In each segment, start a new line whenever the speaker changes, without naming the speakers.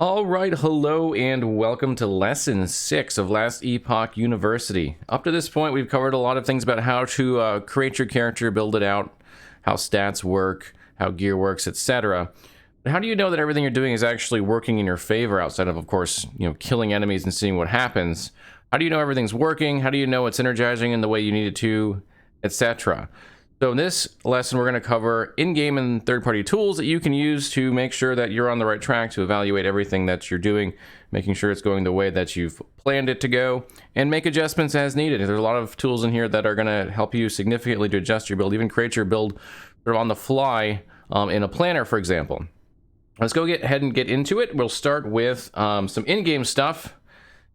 All right, hello and welcome to lesson 6 of Last Epoch University. Up to this point, we've covered a lot of things about how to create your character, build it out, how stats work, how gear works, etc. But how do you know that everything you're doing is actually working in your favor outside of course, killing enemies and seeing what happens? How do you know everything's working? How do you know it's energizing in the way you need it to, etc.? So in this lesson, we're going to cover in-game and third-party tools that you can use to make sure that you're on the right track to evaluate everything that you're doing, making sure it's going the way that you've planned it to go, and make adjustments as needed. There's a lot of tools in here that are going to help you significantly to adjust your build, even create your build sort of on the fly in a planner, for example. Let's go ahead and get into it. We'll start with some in-game stuff.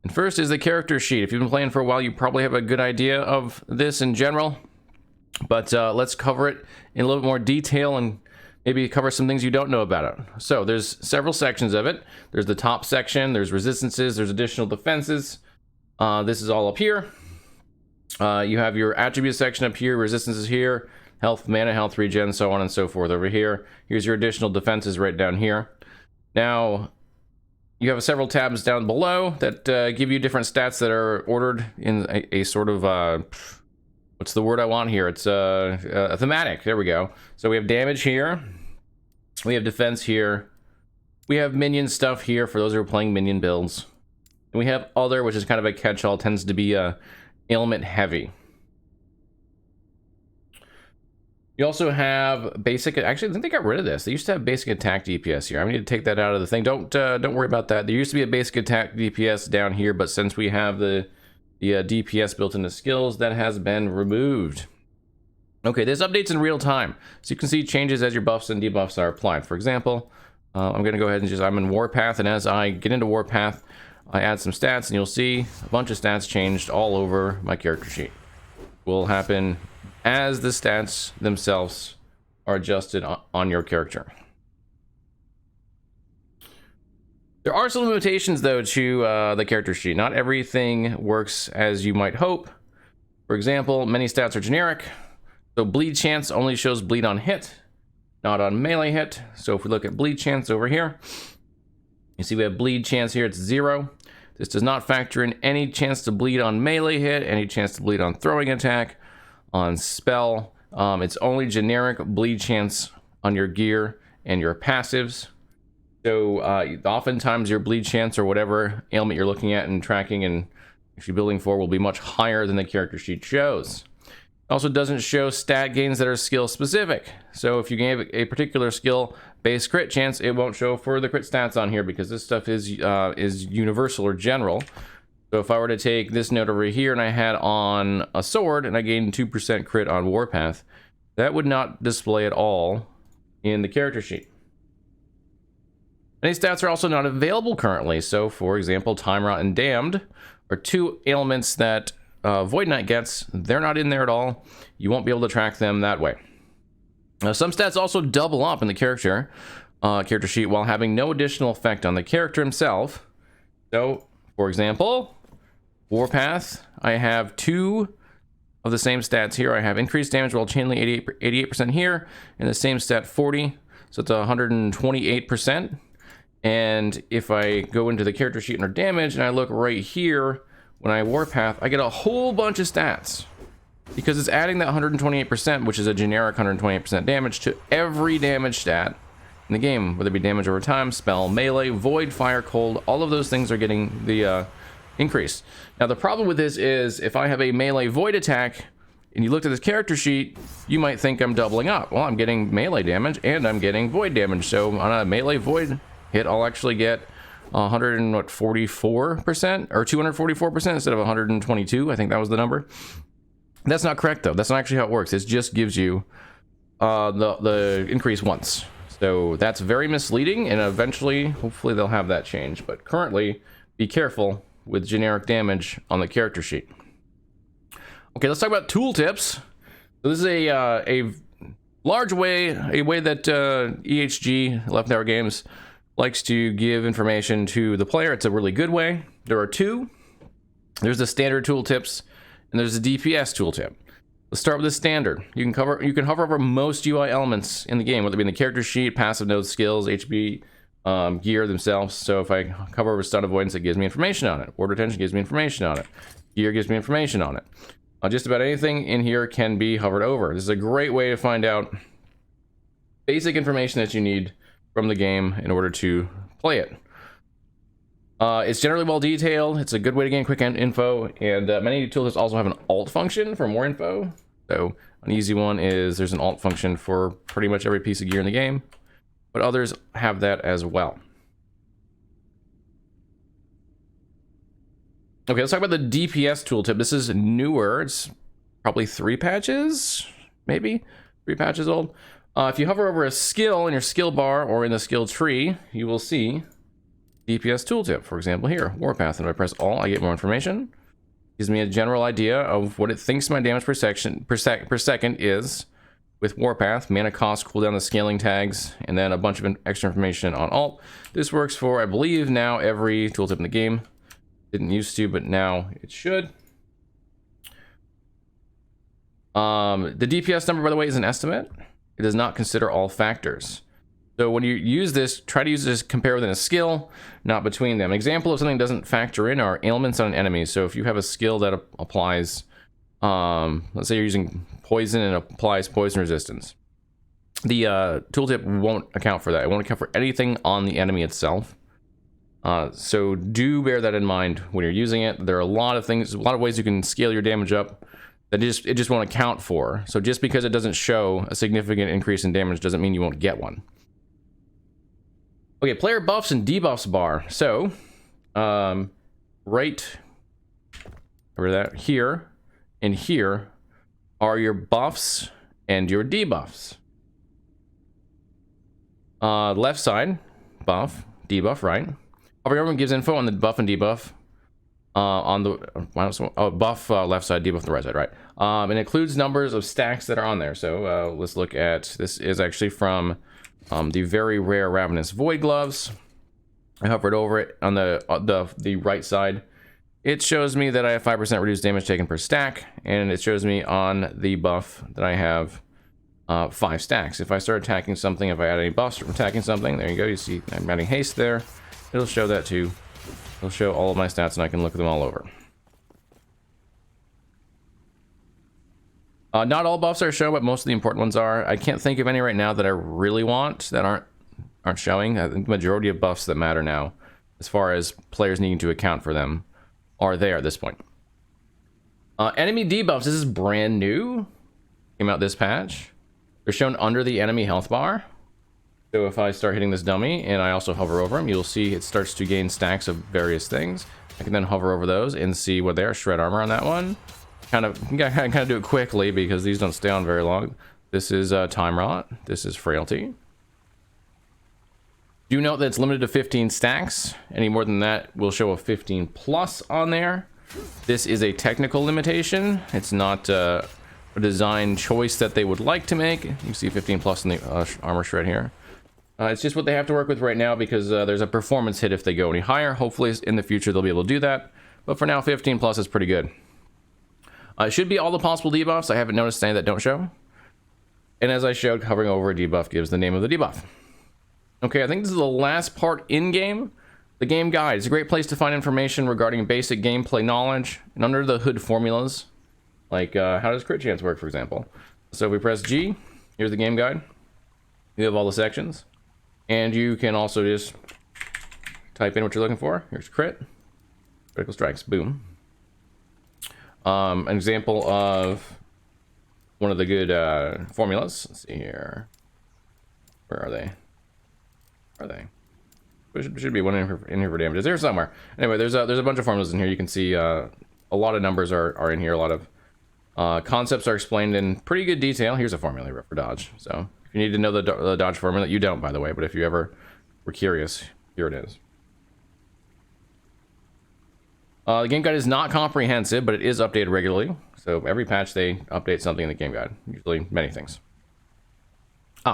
And first is the character sheet. If you've been playing for a while, you probably have a good idea of this in general. But let's cover it in a little bit more detail and maybe cover some things you don't know about it. So there's several sections of it. There's the top section, there's resistances, there's additional defenses. This is all up here. You have your attribute section up here, resistances here, health, mana, health regen, so on and so forth over here. Here's your additional defenses right down here. Now, you have several tabs down below that give you different stats that are ordered in a sort of... what's the word I want here? It's a thematic. There we go. So we have damage here. We have defense here. We have minion stuff here for those who are playing minion builds. And we have other, which is kind of a catch-all, tends to be ailment heavy. You also have basic. Actually, I think they got rid of this. They used to have basic attack DPS here. I need to take that out of the thing. Don't worry about that. There used to be a basic attack DPS down here, but since we have the DPS built into skills, that has been removed. Okay, this updates in real time, so you can see changes as your buffs and debuffs are applied. For example, I'm going to go ahead and I'm in Warpath, and as I get into Warpath, I add some stats, and you'll see a bunch of stats changed all over my character sheet. Will happen as the stats themselves are adjusted on your character. There are some limitations, though, to the character sheet. Not everything works as you might hope. For example, many stats are generic. So bleed chance only shows bleed on hit, not on melee hit. So if we look at bleed chance over here, you see we have bleed chance here, it's 0. This does not factor in any chance to bleed on melee hit, any chance to bleed on throwing attack, on spell. It's only generic bleed chance on your gear and your passives. So oftentimes your bleed chance or whatever ailment you're looking at and tracking and actually building for will be much higher than the character sheet shows. It also doesn't show stat gains that are skill specific. So if you gave a particular skill base crit chance, it won't show for the crit stats on here because this stuff is universal or general. So if I were to take this note over here and I had on a sword and I gained 2% crit on Warpath, that would not display at all in the character sheet. Many stats are also not available currently. So, for example, Time Rot and Damned are two ailments that Void Knight gets. They're not in there at all. You won't be able to track them that way. Now, some stats also double up in the character sheet while having no additional effect on the character himself. So, for example, Warpath, I have 2 of the same stats here. I have increased damage while channeling 88% here, and the same stat 40. So it's 128%. And if I go into the character sheet under damage and I look right here, when I Warpath, I get a whole bunch of stats because it's adding that 128%, which is a generic 128% damage to every damage stat in the game, whether it be damage over time, spell, melee, void, fire, cold, all of those things are getting the increase. Now, the problem with this is if I have a melee void attack and you looked at this character sheet, you might think I'm doubling up. Well, I'm getting melee damage and I'm getting void damage. So on a melee void hit, I'll actually get 144% or 244% instead of 122. I think that was the number. That's not correct, though. That's not actually how it works. It just gives you the increase once. So that's very misleading, and eventually, hopefully, they'll have that change. But currently, be careful with generic damage on the character sheet. Okay, let's talk about tooltips. So this is a large way, a way that EHG, 11 Hour Games, likes to give information to the player. It's a really good way. There are 2. There's the standard tooltips, and there's the DPS tooltip. Let's start with the standard. You can hover over most UI elements in the game, whether it be in the character sheet, passive nodes, skills, HB, gear themselves. So if I cover over stun avoidance, it gives me information on it. Order retention gives me information on it. Gear gives me information on it. Just about anything in here can be hovered over. This is a great way to find out basic information that you need from the game in order to play it. It's generally well detailed. It's a good way to gain quick info, and many tooltips also have an alt function for more info. So an easy one is there's an alt function for pretty much every piece of gear in the game, but others have that as well. Okay, let's talk about the DPS tooltip. This is newer. It's probably 3 patches, maybe 3 patches old. If you hover over a skill in your skill bar or in the skill tree, you will see DPS tooltip. For example, here, Warpath. And if I press Alt, I get more information. Gives me a general idea of what it thinks my damage per second is with Warpath, mana cost, cooldown, the scaling tags, and then a bunch of extra information on Alt. This works for, I believe, now every tooltip in the game. Didn't used to, but now it should. The DPS number, by the way, is an estimate. It does not consider all factors. So when you use this, try to use this compare within a skill, not between them. An example of something that doesn't factor in are ailments on an enemy. So if you have a skill that applies, let's say you're using poison and applies poison resistance, the tooltip won't account for that. It won't account for anything on the enemy itself. So do bear that in mind when you're using it. There are a lot of things, a lot of ways you can scale your damage up that it just won't account for. So just because it doesn't show a significant increase in damage doesn't mean you won't get one. Okay, player buffs and debuffs bar. So, right over that here and here are your buffs and your debuffs. Left side, buff, debuff, right? Hover over gives info on the buff and debuff. On the buff left side, debuff the right side, right? And it includes numbers of stacks that are on there. So let's look at, this is actually from the very rare Ravenous Void Gloves. I hovered over it on the right side. It shows me that I have 5% reduced damage taken per stack, and it shows me on the buff that I have 5 stacks. If I start attacking something, if I add any buffs from attacking something, there you go, you see I'm adding haste there. It'll show that too. It'll show all of my stats and I can look them all over. Not all buffs are shown, but most of the important ones are. I can't think of any right now that I really want that aren't showing. I think the majority of buffs that matter now, as far as players needing to account for them, are there at this point. Enemy debuffs, this is brand new. Came out this patch. They're shown under the enemy health bar. So if I start hitting this dummy and I also hover over him, you'll see it starts to gain stacks of various things. I can then hover over those and see what they are. Shred armor on that one. Kind of do it quickly because these don't stay on very long. This is time rot. This is frailty. Do note that it's limited to 15 stacks. Any more than that will show a 15 plus on there. This is a technical limitation. It's not a design choice that they would like to make. You can see 15 plus in the armor shred here. It's just what they have to work with right now because there's a performance hit if they go any higher. Hopefully in the future they'll be able to do that. But for now, 15 plus is pretty good. It should be all the possible debuffs. I haven't noticed any that don't show. And as I showed, hovering over a debuff gives the name of the debuff. Okay, I think this is the last part in-game. The game guide is a great place to find information regarding basic gameplay knowledge and under the hood formulas. Like how does crit chance work, for example. So if we press G, here's the game guide. You have all the sections. And you can also just type in what you're looking for. Here's crit. Critical strikes, boom. An example of one of the good formulas. Let's see here. Where are they? Where are they? There should be one in here for damages. There somewhere. Anyway, there's a bunch of formulas in here. You can see a lot of numbers are in here. A lot of concepts are explained in pretty good detail. Here's a formula for dodge. So if you need to know the dodge formula, you don't, by the way. But if you ever were curious, here it is. The game guide is not comprehensive, but it is updated regularly. So every patch they update something in the game guide, usually many things.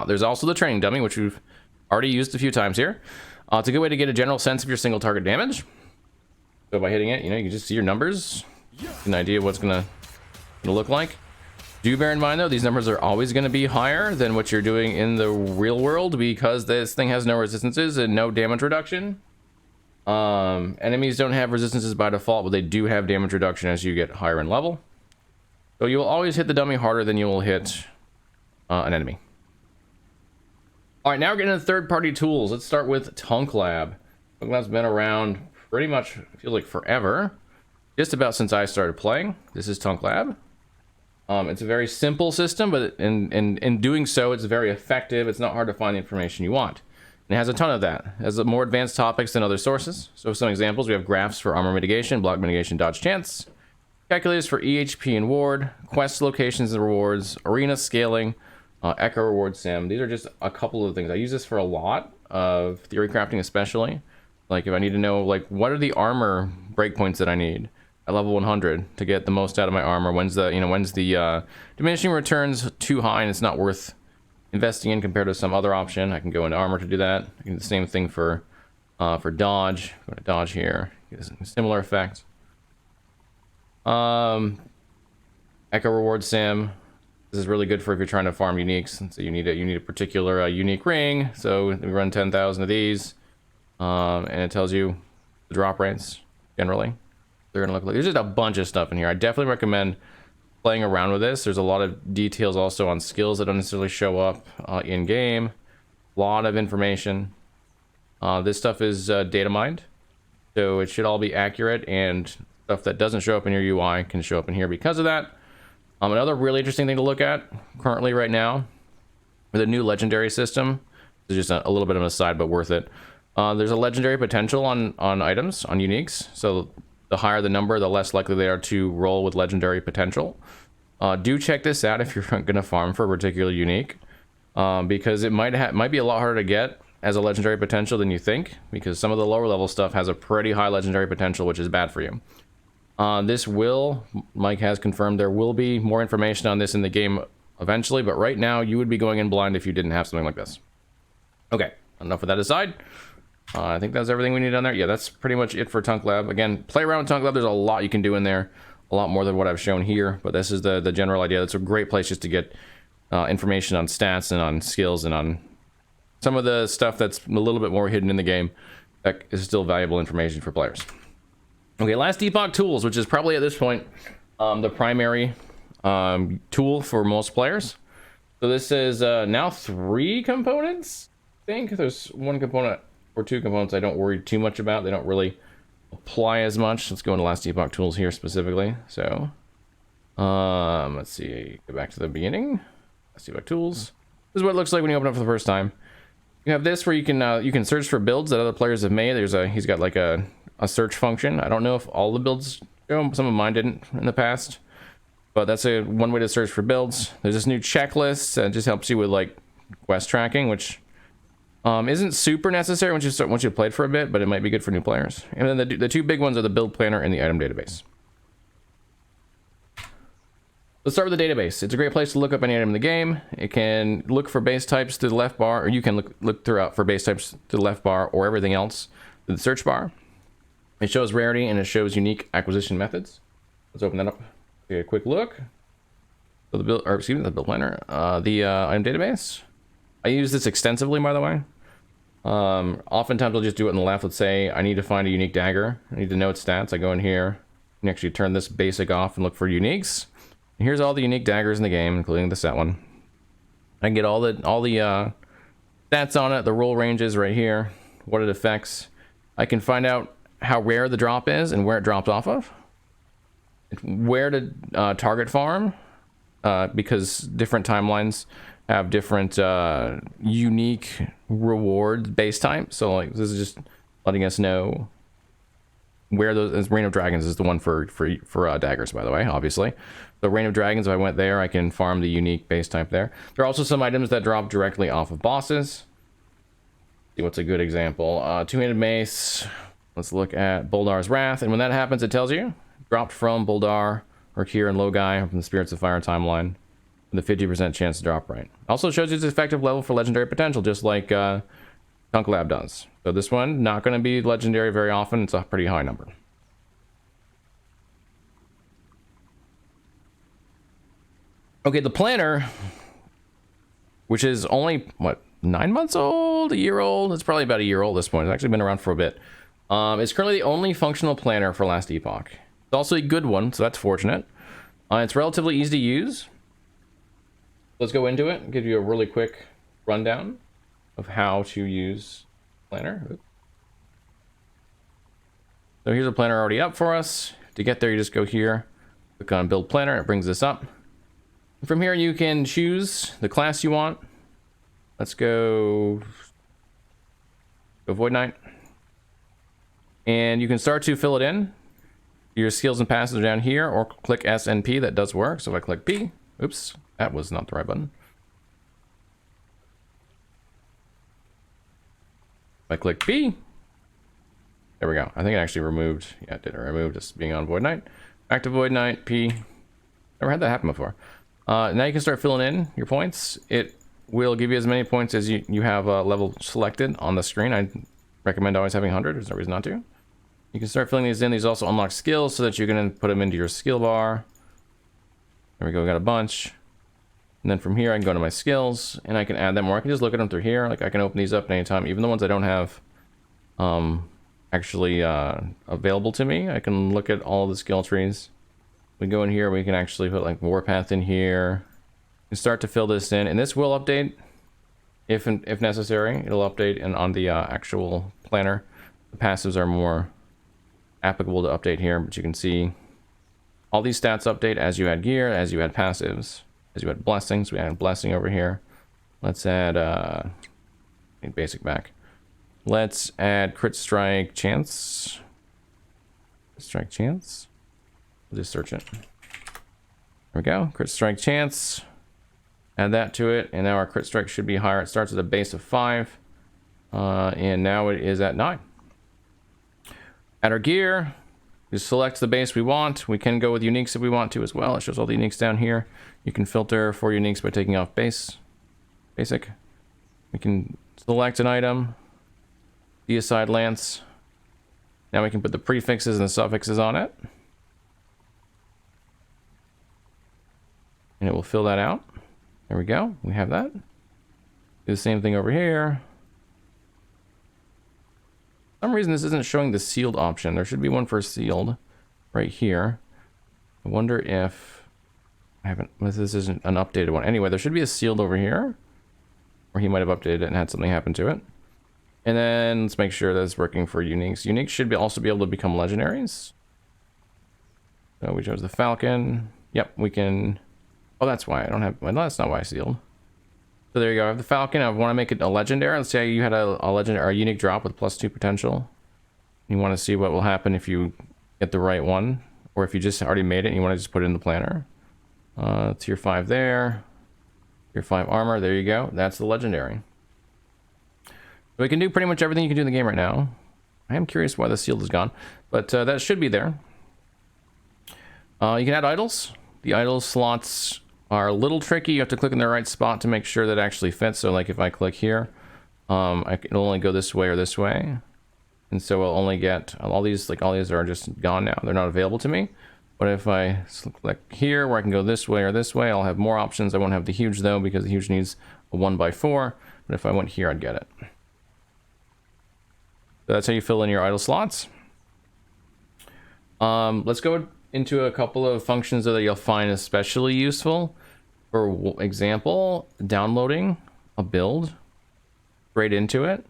There's also the training dummy, which we've already used a few times here. It's a good way to get a general sense of your single target damage. So by hitting it, you can just see your numbers, an idea of what's gonna look like. Do bear in mind though, these numbers are always going to be higher than what you're doing in the real world because this thing has no resistances and no damage reduction. Enemies don't have resistances by default, but they do have damage reduction as you get higher in level. So you will always hit the dummy harder than you will hit an enemy. All right, now we're getting into third-party tools. Let's start with Tunklab. Tunklab's been around pretty much, it feels like forever. Just about since I started playing. This is Tunklab. It's a very simple system, but in doing so, it's very effective. It's not hard to find the information you want. And it has a ton of that. It has more advanced topics than other sources. So some examples, we have graphs for armor mitigation, block mitigation, dodge chance, calculators for EHP and ward, quest locations and rewards, arena scaling, echo reward sim. These are just a couple of things. I use this for a lot of theory crafting, especially. Like if I need to know, like, what are the armor breakpoints that I need at level 100 to get the most out of my armor? When's the diminishing returns too high and it's not worth investing in compared to some other option? I can go into armor to do that. I can do the same thing for dodge. Go to dodge here. Get a similar effect. Echo reward sim. This is really good for if you're trying to farm uniques. So you need a particular unique ring. So we run 10,000 of these, and it tells you the drop rates generally. They're gonna look like there's just a bunch of stuff in here. I definitely recommend playing around with this. There's a lot of details also on skills that don't necessarily show up in game. A lot of information. This stuff is data mined, so it should all be accurate, and stuff that doesn't show up in your UI can show up in here because of that. Another really interesting thing to look at currently right now with a new legendary system. This is just a little bit of an aside, but worth it. There's a legendary potential on items, on uniques. So the higher the number, the less likely they are to roll with legendary potential. Do check this out if you're going to farm for a particular unique, because it might be a lot harder to get as a legendary potential than you think, because some of the lower level stuff has a pretty high legendary potential, which is bad for you. Mike has confirmed there will be more information on this in the game eventually, but right now you would be going in blind if you didn't have something like this. Okay, enough of that aside. I think that's everything we need on there. Yeah, that's pretty much it for Tunklab. Again, play around with Tunklab. There's a lot you can do in there, a lot more than what I've shown here, but this is the general idea. It's a great place just to get information on stats and on skills and on some of the stuff that's a little bit more hidden in the game that is still valuable information for players. Okay, last Epoch tools, which is probably at this point the primary tool for most players. So this is now 3 components. I think there's one component or 2 components I don't worry too much about. They don't really apply as much. Let's go into last Epoch tools here specifically. So let's see, go back to the beginning. Last Epoch tools. This is what it looks like when you open it for the first time. You have this where you can search for builds that other players have made. He's got like a search function. I don't know if all the builds, some of mine didn't in the past, but that's one way to search for builds. There's this new checklist that just helps you with like quest tracking, which isn't super necessary once you've played for a bit, but it might be good for new players. And then the 2 big ones are the build planner and the item database. Let's start with the database. It's a great place to look up any item in the game. It can look for base types to the left bar, or you can look throughout for base types to the left bar, or everything else to the search bar. It shows rarity and it shows unique acquisition methods. Let's open that up. Take a quick look. So the build planner, the item database. I use this extensively, by the way. Oftentimes I'll just do it on the left. Let's say I need to find a unique dagger. I need to know its stats. I go in here and actually turn this basic off and look for uniques. And here's all the unique daggers in the game, including the set one. I can get all the stats on it, the roll ranges right here, what it affects. I can find out how rare the drop is and where it drops off of, where to target farm, because different timelines have different unique reward base types. So like this is just letting us know where those. Reign of Dragons is the one for daggers, by the way, obviously. The Reign of Dragons, if I went there, I can farm the unique base type there. There are also some items that drop directly off of bosses. See what's a good example. Two-handed mace. Let's look at Boldar's Wrath, and when that happens, it tells you dropped from Boldar or Kier and Logai from the Spirits of Fire timeline, with a 50% chance to drop right. Also shows you its effective level for legendary potential, just like Tunklab does. So this one, not going to be legendary very often. It's a pretty high number. Okay, the planner, which is only, what, 9 months old, a year old? It's probably about a year old at this point. It's actually been around for a bit. It's currently the only functional planner for last epoch. It's also a good one, so that's fortunate. It's relatively easy to use. Let's go into it and give you a really quick rundown of how to use planner. Oops. So here's a planner already up for us. To get there, you just go here, click on build planner. It brings this up. From here, you can choose the class you want. Let's go Void Knight. And you can start to fill it in. Your skills and passes are down here, or click S and P. That does work. So if I click P, oops, that was not the right button. If I click P, there we go. I think it actually removed. Yeah, it did. It removed just being on Void Knight. Back to Void Knight, P. Never had that happen before. Now you can start filling in your points. It will give you as many points as you have level selected on the screen. I recommend always having 100. There's no reason not to. You can start filling these in. These also unlock skills so that you can put them into your skill bar. There we go. We got a bunch. And then from here, I can go to my skills and I can add them, or I can just look at them through here. Like I can open these up at any time, even the ones I don't have actually available to me. I can look at all the skill trees. We go in here, we can actually put like Warpath in here and start to fill this in. And this will update if necessary. It'll update and on the actual planner. The passives are more applicable to update here, but you can see all these stats update as you add gear, as you add passives, as you add blessings. We add blessing over here. Let's add basic back. Let's add crit strike chance. Strike chance. We'll just search it. There we go. Crit strike chance. Add that to it, and now our crit strike should be higher. It starts at a base of 5, and now it is at 9. Add our gear. Just select the base we want. We can go with uniques if we want to as well. It shows all the uniques down here. You can filter for uniques by taking off basic. We can select an item. Deicide lance. Now we can put the prefixes and the suffixes on it. And it will fill that out. There we go. We have that. Do the same thing over here. For some reason this isn't showing the sealed option. There should be one for sealed right here. I wonder if this isn't an updated one. Anyway, there should be a sealed over here, or he might have updated it and had something happen to it. And then let's make sure that it's working for uniques. Uniques should also be able to become legendaries. So we chose the Falcon. Yep, we can. Oh, that's why I don't have. Well, that's not why I sealed. So there you go. I have the Falcon. I want to make it a legendary. Let's say you had a legendary or a unique drop with +2 potential. You want to see what will happen if you get the right one, or if you just already made it and you want to just put it in the planner. Tier 5 there. Tier 5 armor. There you go. That's the legendary. So we can do pretty much everything you can do in the game right now. I am curious why the sealed is gone, but that should be there. You can add idols. The idol slots are a little tricky. You have to click in the right spot to make sure that it actually fits. So like if I click here, it'll only go this way or this way. And so I'll only get all these are just gone now. They're not available to me. But if I click here where I can go this way or this way, I'll have more options. I won't have the huge though, because the huge needs a 1x4. But if I went here, I'd get it. So that's how you fill in your idle slots. Let's go into a couple of functions that you'll find especially useful. For example, downloading a build straight into it.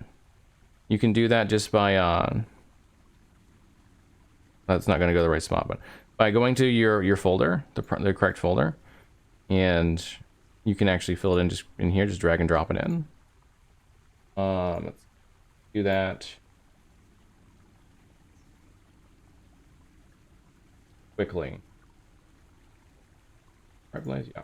You can do that just by that's not going to go to the right spot, but by going to your folder, the correct folder, and you can actually fill it in just in here. Just drag and drop it in. Let's do that quickly. Right place, yeah.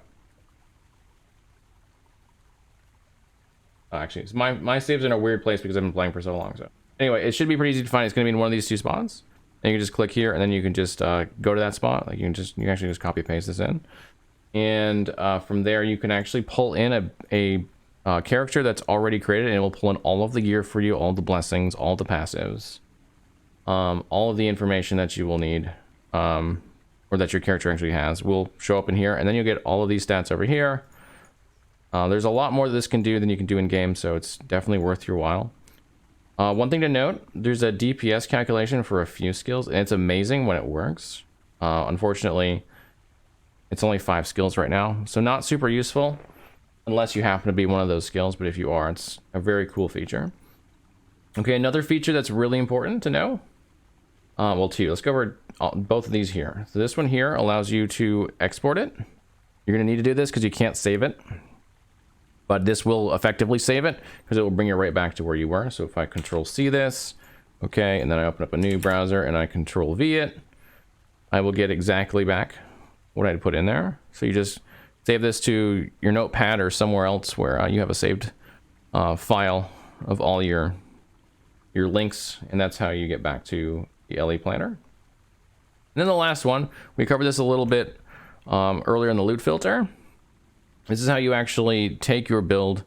Actually, it's my saves in a weird place because I've been playing for so long. So anyway, it should be pretty easy to find. It's going to be in one of these two spots. And you can just click here, and then you can just go to that spot. Like you can actually just copy paste this in, and from there you can actually pull in a character that's already created, and it will pull in all of the gear for you, all the blessings, all the passives, all of the information that you will need, or or that your character actually has, will show up in here, and then you'll get all of these stats over here. There's a lot more that this can do than you can do in game, so it's definitely worth your while. One thing to note, there's a DPS calculation for a few skills, and it's amazing when it works. Unfortunately, it's only 5 skills right now, so not super useful unless you happen to be one of those skills, but if you are, it's a very cool feature. Okay, another feature that's really important to know. Well, 2. Let's go over both of these here. So this one here allows you to export it. You're going to need to do this because you can't save it. But this will effectively save it because it will bring you right back to where you were. So if I Control-C this, okay, and then I open up a new browser and I Control-V it, I will get exactly back what I had put in there. So you just save this to your notepad or somewhere else where you have a saved file of all your links, and that's how you get back to the LE planner. And then the last one, we covered this a little bit earlier in the loot filter. This is how you actually take your build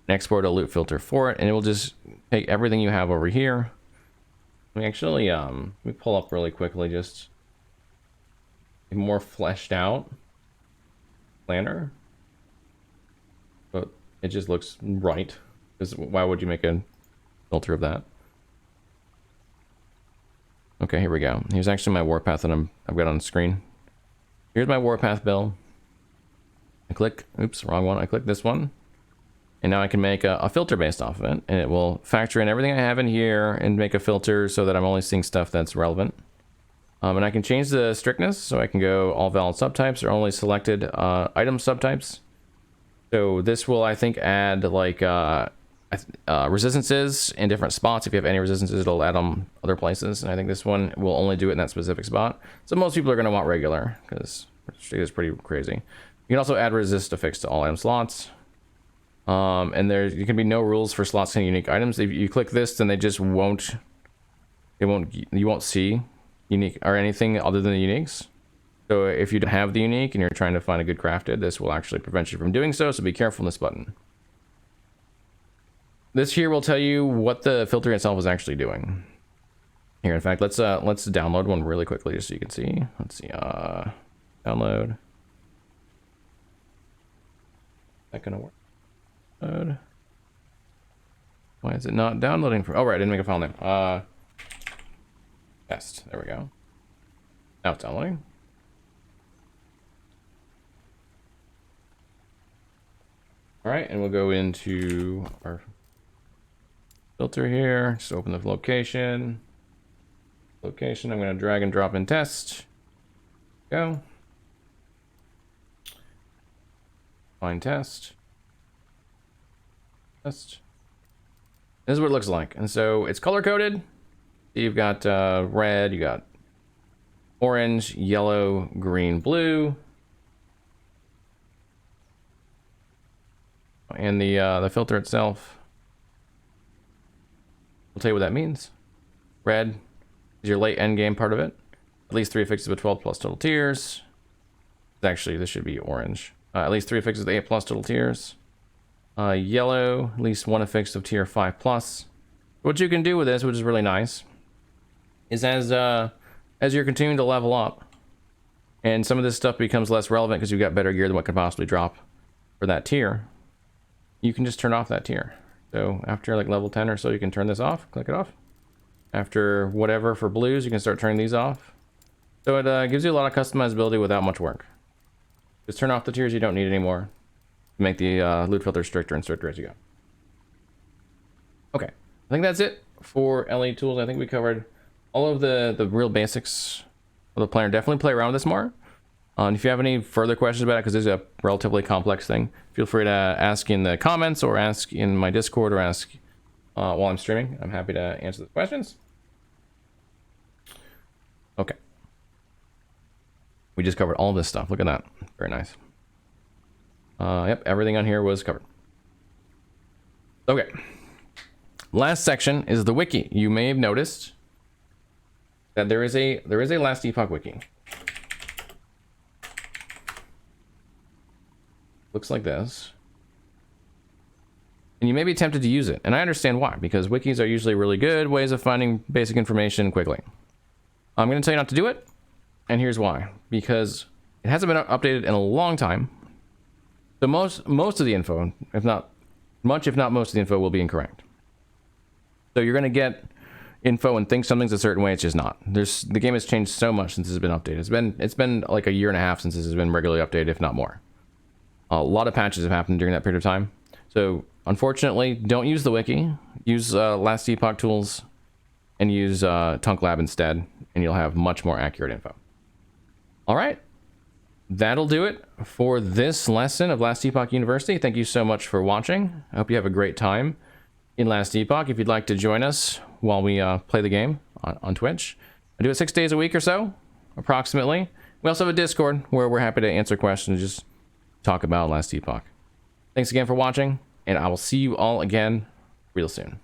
and export a loot filter for it, and it will just take everything you have over here. We actually, we pull up really quickly just a more fleshed out planner, but it just looks right, because why would you make a filter of that? Okay, here we go. Here's actually my warpath that I've got on the screen. Here's my warpath build. I click, oops, wrong one. I click this one, and now I can make a filter based off of it, and it will factor in everything I have in here and make a filter so that I'm only seeing stuff that's relevant. And I can change the strictness, so I can go all valid subtypes or only selected item subtypes. So this will, I think, add like resistances in different spots. If you have any resistances, it'll add them other places, and I think this one will only do it in that specific spot. So most people are going to want regular because it is pretty crazy. You can also add resist affix to all item slots. And there can be no rules for slots and unique items. If you click this, then they just won't, you won't see unique or anything other than the uniques. So if you don't have the unique and you're trying to find a good crafted, this will actually prevent you from doing so. So be careful in this button. This here will tell you what the filter itself is actually doing. Here, in fact, let's download one really quickly just so you can see. Let's see, download. Is that gonna work? Why is it not downloading from? Oh, right, I didn't make a file name. Test. There we go. Now it's downloading. All right, and we'll go into our filter here. Just open the location. Location. I'm going to drag and drop in test. Go. Find test. Test. This is what it looks like. And so it's color coded. You've got red, you got orange, yellow, green, blue. And the filter itself will tell you what that means. Red is your late end game part of it. At least 3 affixes with 12 plus total tiers. Actually, this should be orange. At least 3 affixes with 8 plus total tiers. Yellow, at least 1 affix of tier 5 plus. What you can do with this, which is really nice, is as you're continuing to level up, and some of this stuff becomes less relevant because you've got better gear than what could possibly drop for that tier, you can just turn off that tier. So after like level 10 or so, you can turn this off, click it off. After whatever for blues, you can start turning these off. So it gives you a lot of customizability without much work. Just turn off the tiers you don't need anymore. Make the loot filter stricter and stricter as you go. Okay, I think that's it for LE tools. I think we covered all of the real basics of the planner. Definitely play around with this more. And if you have any further questions about it, because this is a relatively complex thing, feel free to ask in the comments or ask in my Discord or ask while I'm streaming. I'm happy to answer the questions. Okay. We just covered all this stuff. Look at that. Very nice. Yep, everything on here was covered. Okay. Last section is the wiki. You may have noticed that there is a last Epoch wiki. Looks like this. And you may be tempted to use it. And I understand why, because wikis are usually really good ways of finding basic information quickly. I'm going to tell you not to do it. And here's why. Because it hasn't been updated in a long time. So most of the info, if not most of the info will be incorrect. So you're going to get info and think something's a certain way. It's just not. The game has changed so much since it's been updated. It's been like a year and a half since this has been regularly updated, if not more. A lot of patches have happened during that period of time. So unfortunately, don't use the wiki. Use last epoch tools and use Tunklab instead, and you'll have much more accurate info. All right. That'll do it for this lesson of Last Epoch University. Thank you so much for watching. I hope you have a great time in Last Epoch. If you'd like to join us while we play the game on Twitch, I do it 6 days a week or so, approximately. We also have a Discord where we're happy to answer questions, just talk about Last Epoch. Thanks again for watching, and I will see you all again real soon.